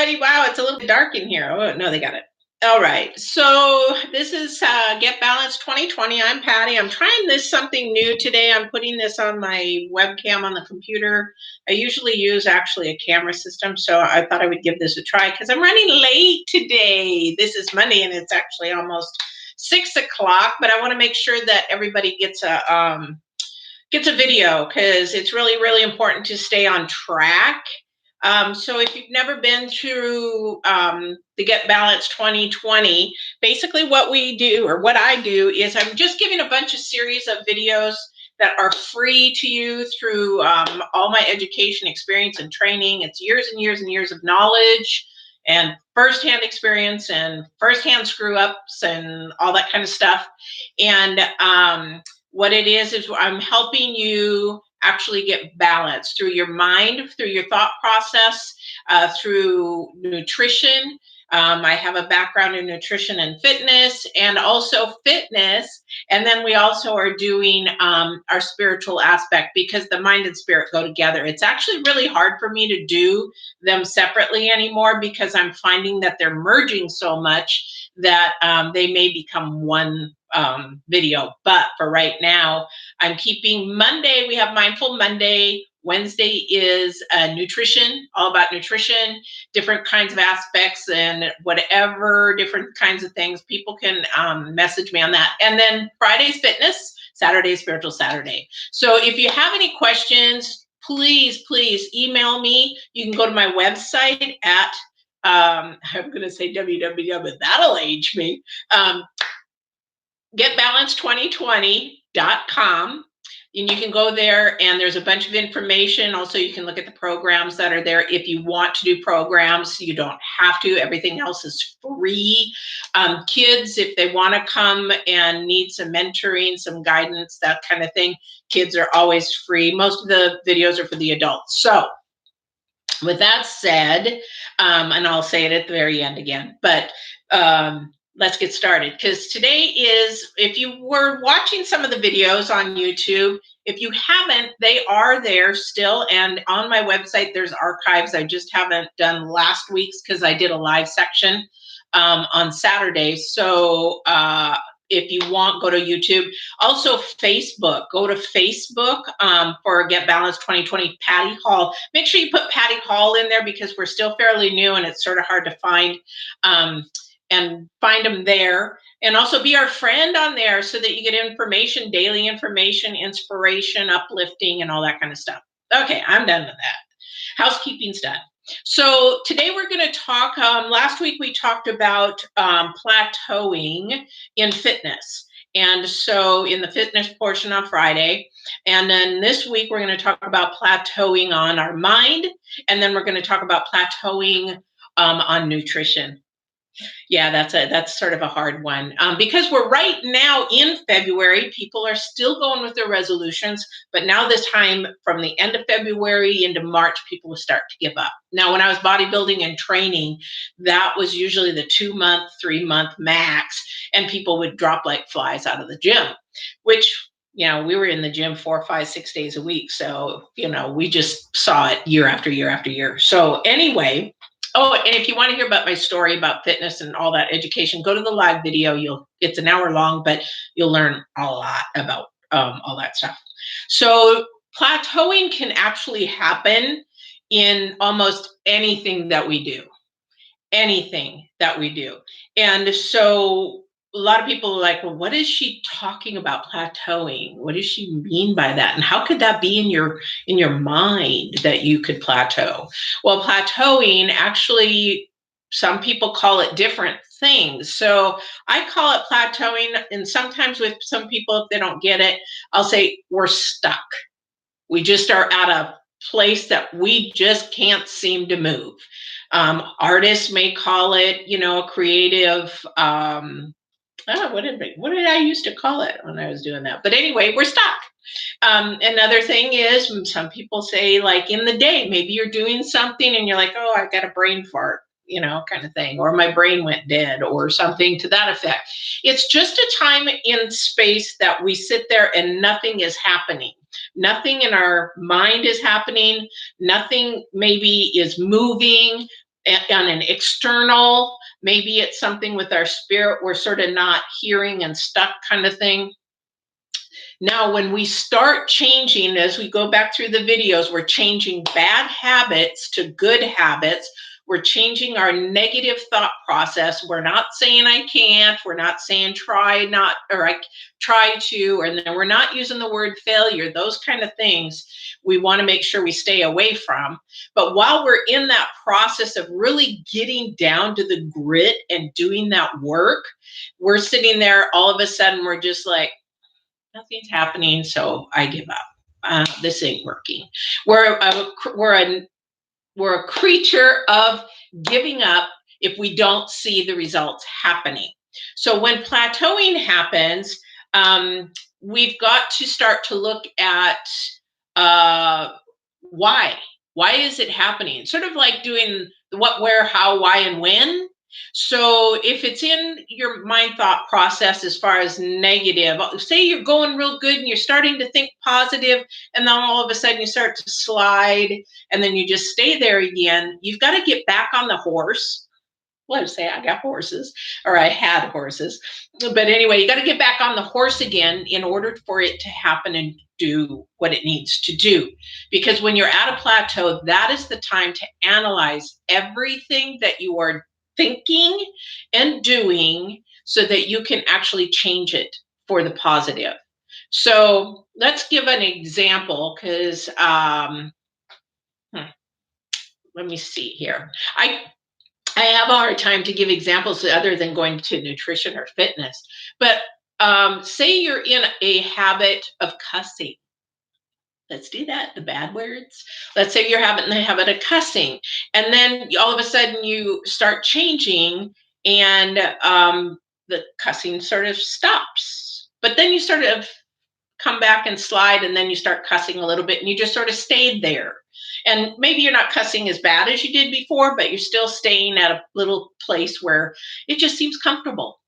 everybody. Wow, it's a little bit dark in here. Oh, no, they got it. All right. So this is Get Balanced 2020. I'm Patty. I'm trying something new today. I'm putting this on my webcam on the computer. I usually use actually a camera system, so I thought I would give this a try because I'm running late today. This is Monday, and it's actually almost 6 o'clock. But I want to make sure that everybody gets a video because it's really, really important to stay on track. So if you've never been through the Get Balanced 2020, basically what we do or what I do is I'm just giving a bunch of series of videos that are free to you through all my education, experience, and training. It's years and years and years of knowledge and firsthand experience and firsthand screw ups and all that kind of stuff. And what it is I'm helping you actually get balance through your mind, through your thought process, through nutrition. I have a background in nutrition and fitness, and also fitness. And then we also are doing our spiritual aspect because the mind and spirit go together. It's actually really hard for me to do them separately anymore because I'm finding that they're merging so much that they may become one video. But for right now, I'm keeping Monday. We have Mindful Monday. Wednesday is nutrition, all about nutrition, different kinds of aspects and whatever different kinds of things. People can message me on that. And then Friday's fitness, Saturday Spiritual Saturday. So if you have any questions, please email me. You can go to my website at I'm going to say www, but that'll age me. getbalance2020.com. And you can go there and there's a bunch of information. Also, you can look at the programs that are there. If you want to do programs, you don't have to. Everything else is free. Kids, if they want to come and need some mentoring, some guidance, that kind of thing, kids are always free. Most of the videos are for the adults. So with that said, and I'll say it at the very end again, but let's get started because today is, if you were watching some of the videos on YouTube, if you haven't, they are there still. And on my website, there's archives. I just haven't done last week's because I did a live section on Saturday. So if you want, go to YouTube. Also Facebook, go to Facebook for Get Balanced 2020 Patty Hall. Make sure you put Patty Hall in there because we're still fairly new and it's sort of hard to find. And find them there, and also be our friend on there so that you get information, daily information, inspiration, uplifting, and all that kind of stuff. Okay, I'm done with that. Housekeeping's done. So today we're going to talk, last week we talked about plateauing in fitness. And so in the fitness portion on Friday, and then this week we're going to talk about plateauing on our mind, and then we're going to talk about plateauing on nutrition. Yeah, that's sort of a hard one because we're right now in February. People are still going with their resolutions, but now this time from the end of February into March, people will start to give up. Now, when I was bodybuilding and training, that was usually the 2-month, 3-month max, and people would drop like flies out of the gym, which, we were in the gym 4, 5, 6 days a week. So, we just saw it year after year after year. So anyway. Oh, and if you want to hear about my story about fitness and all that education, go to the live video. It's an hour long, but you'll learn a lot about all that stuff. So plateauing can actually happen in almost anything that we do. And so a lot of people are like, well, what is she talking about plateauing? What does she mean by that? And how could that be in your mind that you could plateau? Well, plateauing, actually, some people call it different things. So I call it plateauing. And sometimes with some people, if they don't get it, I'll say we're stuck. We just are at a place that we just can't seem to move. Artists may call it, a creative, what did I used to call it when I was doing that? But anyway, we're stuck. Another thing is some people say, like in the day, maybe you're doing something and you're like, oh, I got a brain fart, kind of thing, or my brain went dead or something to that effect. It's just a time in space that we sit there and nothing is happening. Nothing in our mind is happening. Nothing maybe is moving. on an external, maybe it's something with our spirit we're sort of not hearing and stuck kind of thing. Now, when we start changing, as we go back through the videos, we're changing bad habits to good habits. We're changing our negative thought process. We're not saying I can't. We're not saying try not, or I try to, and then we're not using the word failure. Those kind of things we want to make sure we stay away from. But while we're in that process of really getting down to the grit and doing that work, we're sitting there, all of a sudden, we're just like, nothing's happening, so I give up. This ain't working. We're a, we're a we're a creature of giving up if we don't see the results happening. So when plateauing happens, um, we've got to start to look at uh, why. Why is it happening? Sort of like doing the what, where, how, why, and when. So if it's in your mind thought process as far as negative, say you're going real good and you're starting to think positive, and then all of a sudden you start to slide and then you just stay there again, you've got to get back on the horse. Let's say I got horses, or I had horses. But anyway, you got to get back on the horse again in order for it to happen and do what it needs to do. Because when you're at a plateau, that is the time to analyze everything that you are thinking and doing so that you can actually change it for the positive. So let's give an example because let me see here. I have a hard time to give examples other than going to nutrition or fitness. But say you're in a habit of cussing. Let's do that, the bad words. Let's say you're having the habit of cussing. And then all of a sudden you start changing and the cussing sort of stops. But then you sort of come back and slide, and then you start cussing a little bit and you just sort of stayed there. And maybe you're not cussing as bad as you did before, but you're still staying at a little place where it just seems comfortable.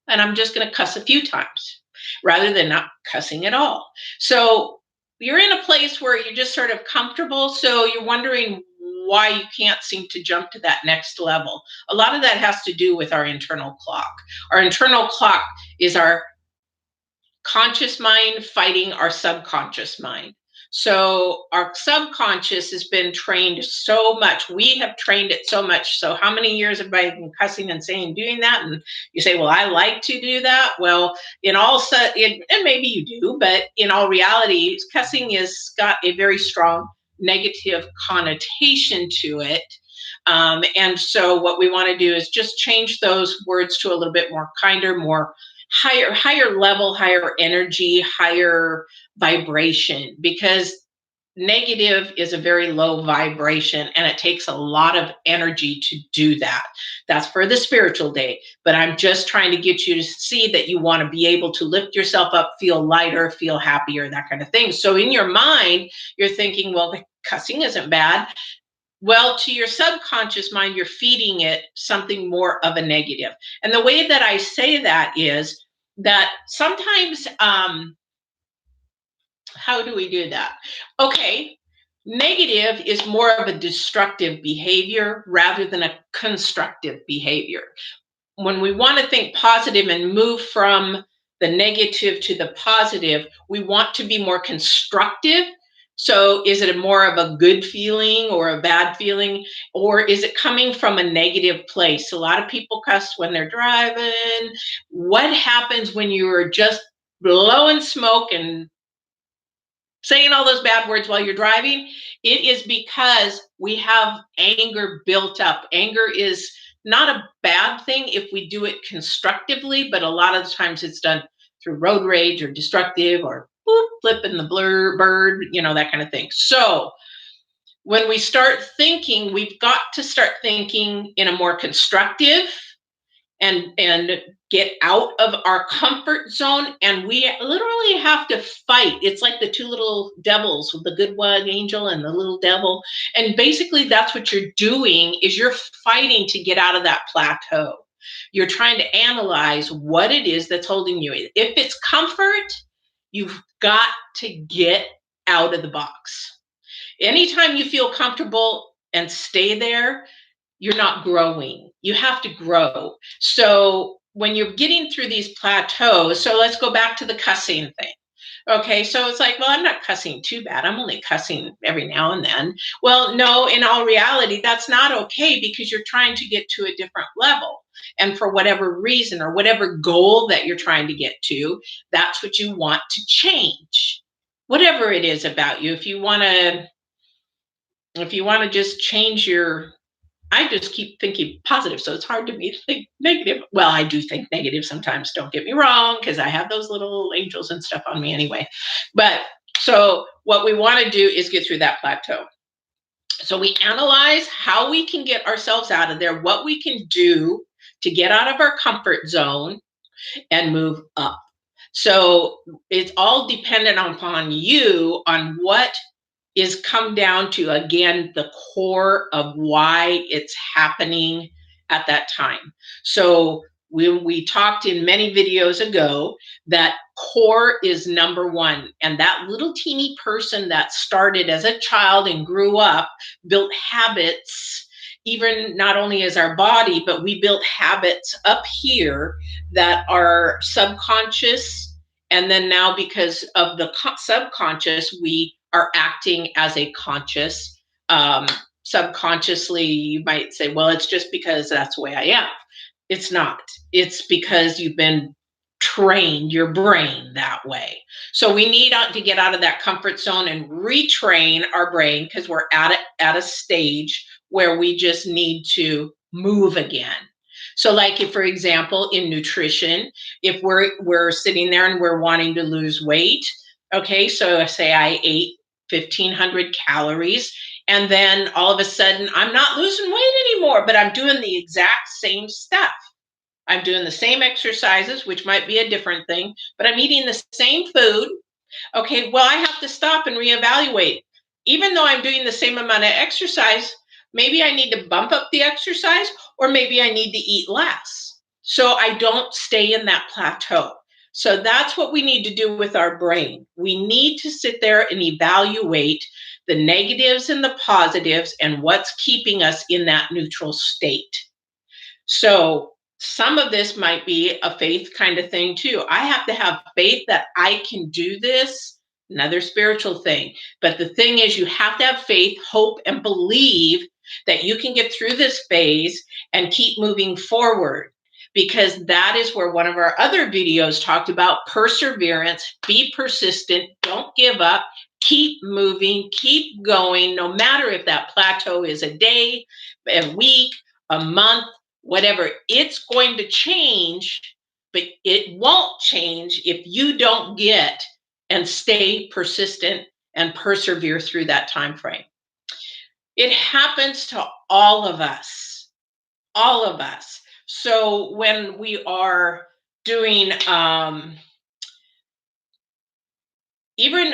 And I'm just going to cuss a few times rather than not cussing at all. So you're in a place where you're just sort of comfortable. So you're wondering why you can't seem to jump to that next level. A lot of that has to do with our internal clock. Our internal clock is our conscious mind fighting our subconscious mind. So our subconscious has been trained so much. We have trained it so much. So how many years have I been cussing and saying, doing that? And you say, well, I like to do that. Well, and maybe you do, but in all reality, cussing has got a very strong negative connotation to it. And so what we want to do is just change those words to a little bit more kinder, more higher level, higher energy, higher vibration, because negative is a very low vibration and it takes a lot of energy to do that. That's for the spiritual day, but I'm just trying to get you to see that you want to be able to lift yourself up, feel lighter, feel happier, that kind of thing. So in your mind you're thinking, well, the cussing isn't bad. Well, to your subconscious mind, you're feeding it something more of a negative. And the way that I say that is that sometimes, how do we do that? Okay, negative is more of a destructive behavior rather than a constructive behavior. When we want to think positive and move from the negative to the positive, we want to be more constructive. So, is it more of a good feeling or a bad feeling, or is it coming from a negative place? A lot of people cuss when they're driving. What happens when you are just blowing smoke and saying all those bad words while you're driving? It is because we have anger built up. Anger is not a bad thing if we do it constructively, but a lot of the times it's done through road rage or destructive or boop, flipping the blur bird, that kind of thing. So when we start thinking, we've got to start thinking in a more constructive and get out of our comfort zone, and we literally have to fight. It's like the two little devils, with the good one angel and the little devil, and basically that's what you're doing, is you're fighting to get out of that plateau. You're trying to analyze what it is that's holding you. If it's comfort, you've got to get out of the box. Anytime you feel comfortable and stay there, you're not growing. You have to grow. So when you're getting through these plateaus, so let's go back to the cussing thing. Okay, so it's like, well, I'm not cussing too bad. I'm only cussing every now and then. Well, no, in all reality, that's not okay because you're trying to get to a different level. And for whatever reason or whatever goal that you're trying to get to, that's what you want to change. Whatever it is about you, if you want to just change your, I just keep thinking positive, so it's hard to me to think negative. Well, I do think negative sometimes, don't get me wrong, because I have those little angels and stuff on me anyway. But so what we want to do is get through that plateau. So we analyze how we can get ourselves out of there, what we can do to get out of our comfort zone and move up. So it's all dependent upon you on what is come down to, again, the core of why it's happening at that time. So we talked in many videos ago that core is number one. And that little teeny person that started as a child and grew up built habits, even not only as our body, but we built habits up here that are subconscious. And then now, because of the subconscious, we are acting as a conscious. Subconsciously, you might say, well, it's just because that's the way I am. It's not. It's because you've been trained your brain that way. So we need to get out of that comfort zone and retrain our brain, because we're at a stage where we just need to move again. So like if, for example, in nutrition, if we're sitting there and we're wanting to lose weight, okay, so say I ate 1,500 calories, and then all of a sudden I'm not losing weight anymore, but I'm doing the exact same stuff. I'm doing the same exercises, which might be a different thing, but I'm eating the same food. Okay, well, I have to stop and reevaluate. Even though I'm doing the same amount of exercise, maybe I need to bump up the exercise, or maybe I need to eat less so I don't stay in that plateau. So that's what we need to do with our brain. We need to sit there and evaluate the negatives and the positives and what's keeping us in that neutral state. So some of this might be a faith kind of thing too. I have to have faith that I can do this, another spiritual thing. But the thing is, you have to have faith, hope, and believe that you can get through this phase and keep moving forward. Because that is where one of our other videos talked about perseverance. Be persistent, don't give up, keep moving, keep going, no matter if that plateau is a day, a week, a month, whatever. It's going to change, but it won't change if you don't get and stay persistent and persevere through that time frame. It happens to all of us, all of us. So when we are doing even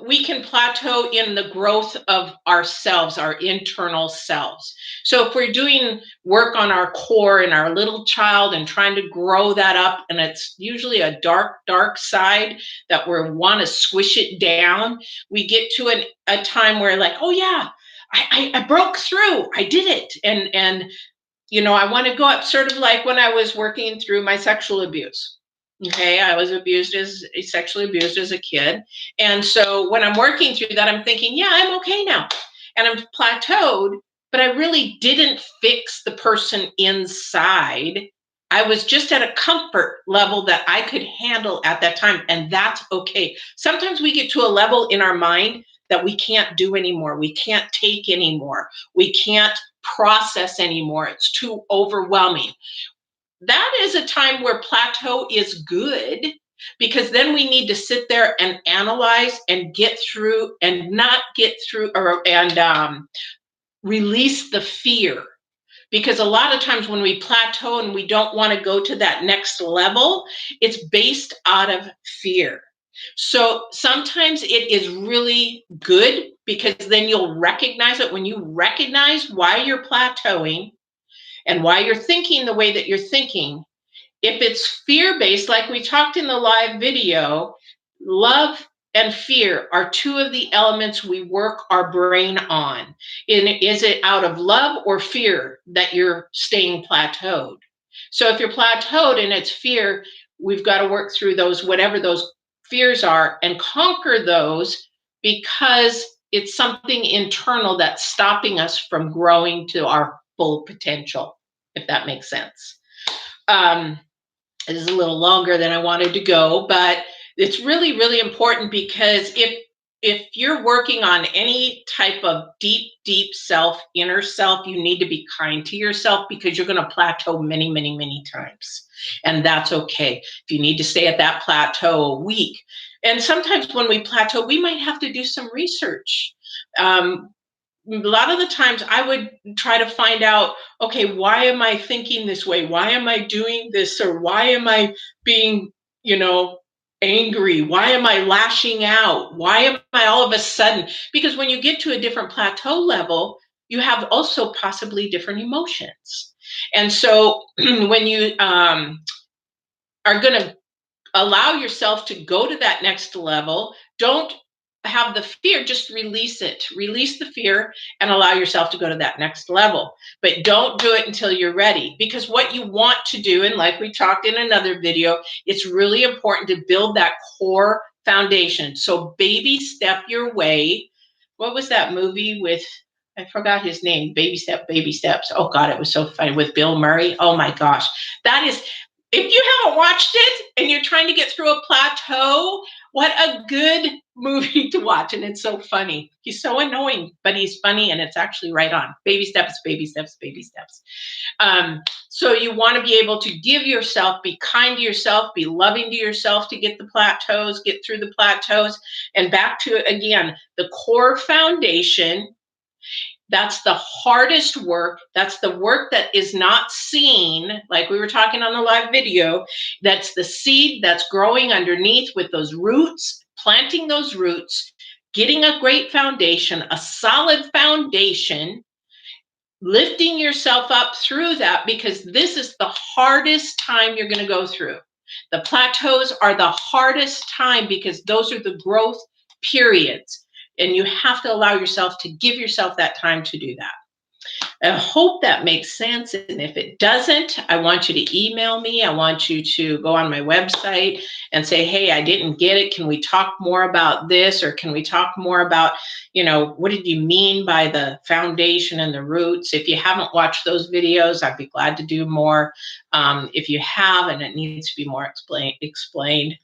we can plateau in the growth of ourselves, our internal selves. So if we're doing work on our core and our little child and trying to grow that up, and it's usually a dark side that we want to squish it down, we get to a time where, like, oh yeah, I broke through, I did it. And I want to go up, sort of like when I was working through my sexual abuse. Okay, I was sexually abused as a kid. And so when I'm working through that, I'm thinking, yeah, I'm okay now. And I'm plateaued, but I really didn't fix the person inside. I was just at a comfort level that I could handle at that time. And that's okay. Sometimes we get to a level in our mind that we can't do anymore. We can't take anymore. We can't process anymore. It's too overwhelming. That is a time where plateau is good, because then we need to sit there and analyze and get through and not get through and release the fear. Because a lot of times when we plateau and we don't want to go to that next level, it's based out of fear. So sometimes it is really good, because then you'll recognize it. When you recognize why you're plateauing and why you're thinking the way that you're thinking, if it's fear-based, like we talked in the live video, love and fear are two of the elements we work our brain on. Is it out of love or fear that you're staying plateaued? So if you're plateaued and it's fear, we've got to work through those, whatever those fears are, and conquer those, because it's something internal that's stopping us from growing to our full potential, if that makes sense. It is a little longer than I wanted to go, but it's really, really important, because if you're working on any type of deep, deep self, inner self, you need to be kind to yourself, because you're going to plateau many, many, many times. And that's okay. If you need to stay at that plateau a week. And sometimes when we plateau, we might have to do some research. A lot of the times I would try to find out, okay, why am I thinking this way? Why am I doing this? Or why am I being, angry? Why am I lashing out? Why am I all of a sudden? Because when you get to a different plateau level, you have also possibly different emotions. And so when you are going to allow yourself to go to that next level, don't have the fear, just release it. Release the fear and allow yourself to go to that next level. But don't do it until you're ready, because what you want to do, and like we talked in another video, it's really important to build that core foundation. So baby step your way. What was that movie with, I forgot his name, Baby Step, Baby Steps. Oh God, it was so funny, with Bill Murray. Oh my gosh. That is, if you haven't watched it and you're trying to get through a plateau, what a good movie to watch. And it's so funny. He's so annoying, but he's funny, and it's actually right on. Baby steps, baby steps, baby steps. So you want to be able to give yourself, be kind to yourself, be loving to yourself to get the plateaus, get through the plateaus. And back to, again, the core foundation. That's the hardest work. That's the work that is not seen, like we were talking on the live video. That's the seed that's growing underneath with those roots, planting those roots, getting a great foundation, a solid foundation, lifting yourself up through that, because this is the hardest time you're going to go through. The plateaus are the hardest time, because those are the growth periods. And you have to allow yourself to give yourself that time to do that. I hope that makes sense. And if it doesn't, I want you to email me. I want you to go on my website and say, hey, I didn't get it. Can we talk more about this? Or can we talk more about, what did you mean by the foundation and the roots? If you haven't watched those videos, I'd be glad to do more. If you have, and it needs to be more explained.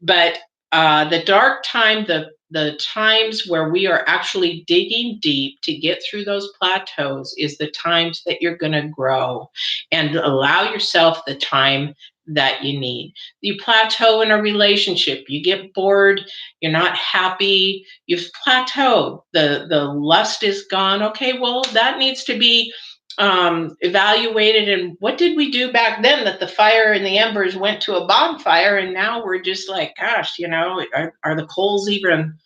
But the dark time, the times where we are actually digging deep to get through those plateaus, is the times that you're going to grow, and allow yourself the time that you need. You plateau in a relationship, you get bored, you're not happy, you've plateaued, the lust is gone. Okay, well, that needs to be evaluated. And what did we do back then that the fire and the embers went to a bonfire, and now we're just like, gosh, are the coals even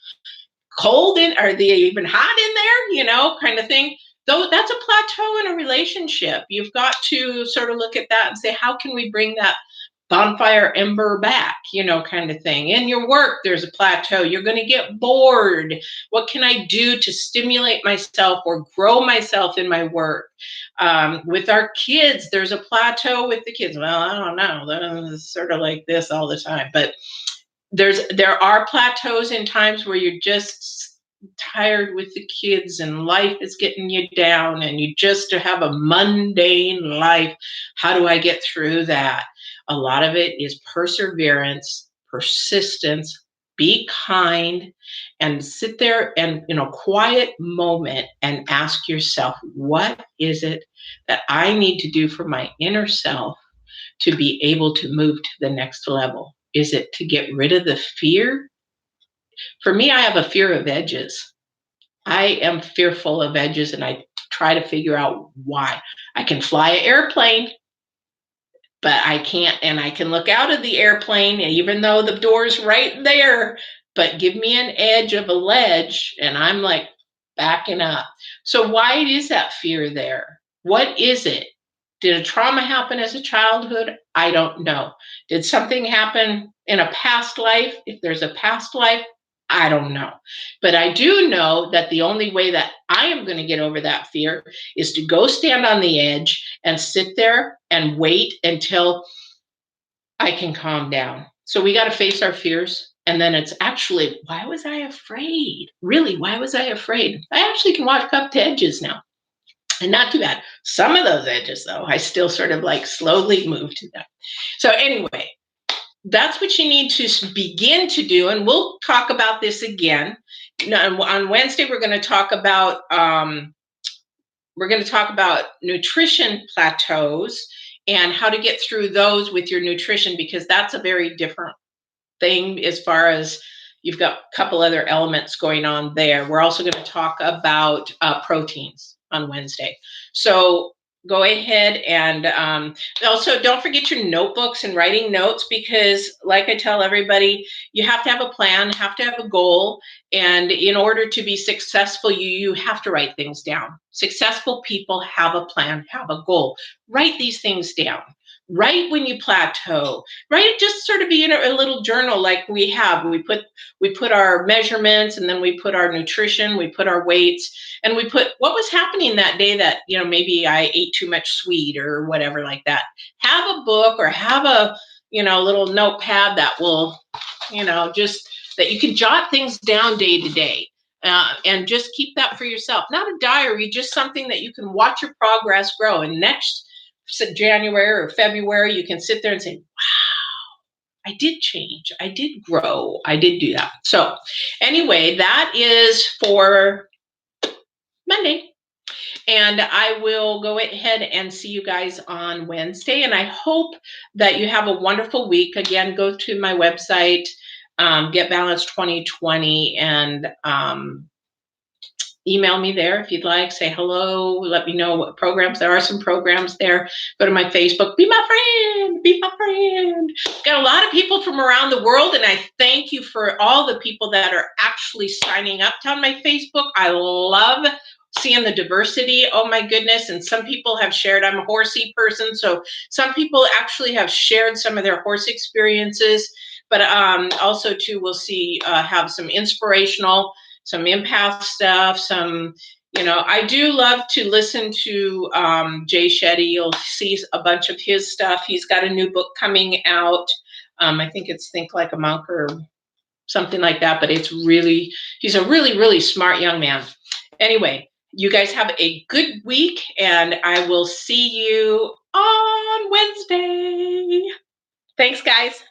cold in, are they even hot in there, kind of thing. Though that's a plateau in a relationship. You've got to sort of look at that and say, how can we bring that bonfire ember back, kind of thing. In your work, there's a plateau. You're going to get bored. What can I do to stimulate myself or grow myself in my work? With our kids, there's a plateau with the kids. Well, I don't know. It's sort of like this all the time. But there are plateaus in times where you're just tired with the kids and life is getting you down, and you just have a mundane life. How do I get through that? A lot of it is perseverance, persistence. Be kind, and sit there and in a quiet moment and ask yourself, what is it that I need to do for my inner self to be able to move to the next level? Is it to get rid of the fear? For me, I have a fear of edges. I am fearful of edges, and I try to figure out why. I can fly an airplane, but I can't, and I can look out of the airplane, even though the door's right there, but give me an edge of a ledge, and I'm like backing up. So why is that fear there? What is it? Did a trauma happen as a childhood? I don't know. Did something happen in a past life? If there's a past life, I don't know. But I do know that the only way that I am going to get over that fear is to go stand on the edge and sit there and wait until I can calm down. So we got to face our fears. And then it's actually, why was I afraid? Really, why was I afraid? I actually can walk up to edges now. And not too bad. Some of those edges, though, I still sort of like slowly move to them. So, anyway, that's what you need to begin to do. And we'll talk about this again. On Wednesday, we're going to talk about nutrition plateaus and how to get through those with your nutrition, because that's a very different thing as far as you've got a couple other elements going on there. We're also going to talk about proteins on Wednesday. So go ahead and also don't forget your notebooks and writing notes, because like I tell everybody, you have to have a plan, have to have a goal. And in order to be successful, you have to write things down. Successful people have a plan, have a goal. Write these things down. Write when you plateau. Write, just sort of be in a little journal like we have. We put our measurements, and then we put our nutrition, we put our weights, and we put what was happening that day that, maybe I ate too much sweet or whatever like that. Have a book or have a, little notepad that will, just that you can jot things down day to day. And just keep that for yourself. Not a diary, just something that you can watch your progress grow. And next January or February, you can sit there and say, wow, I did change. I did grow. I did do that. So anyway, that is for Monday. And I will go ahead and see you guys on Wednesday. And I hope that you have a wonderful week. Again, go to my website, Get Balanced 2020, and email me there if you'd like. Say hello. Let me know what programs. There are some programs there. Go to my Facebook. Be my friend. Be my friend. Got a lot of people from around the world, and I thank you for all the people that are actually signing up on my Facebook. I love seeing the diversity. Oh my goodness. And some people have shared. I'm a horsey person, so some people actually have shared some of their horse experiences. But also too, we'll see have some inspirational, some empath stuff, some, I do love to listen to Jay Shetty. You'll see a bunch of his stuff. He's got a new book coming out. I think it's Think Like a Monk or something like that, but he's a really, really smart young man. Anyway, you guys have a good week, and I will see you on Wednesday. Thanks, guys.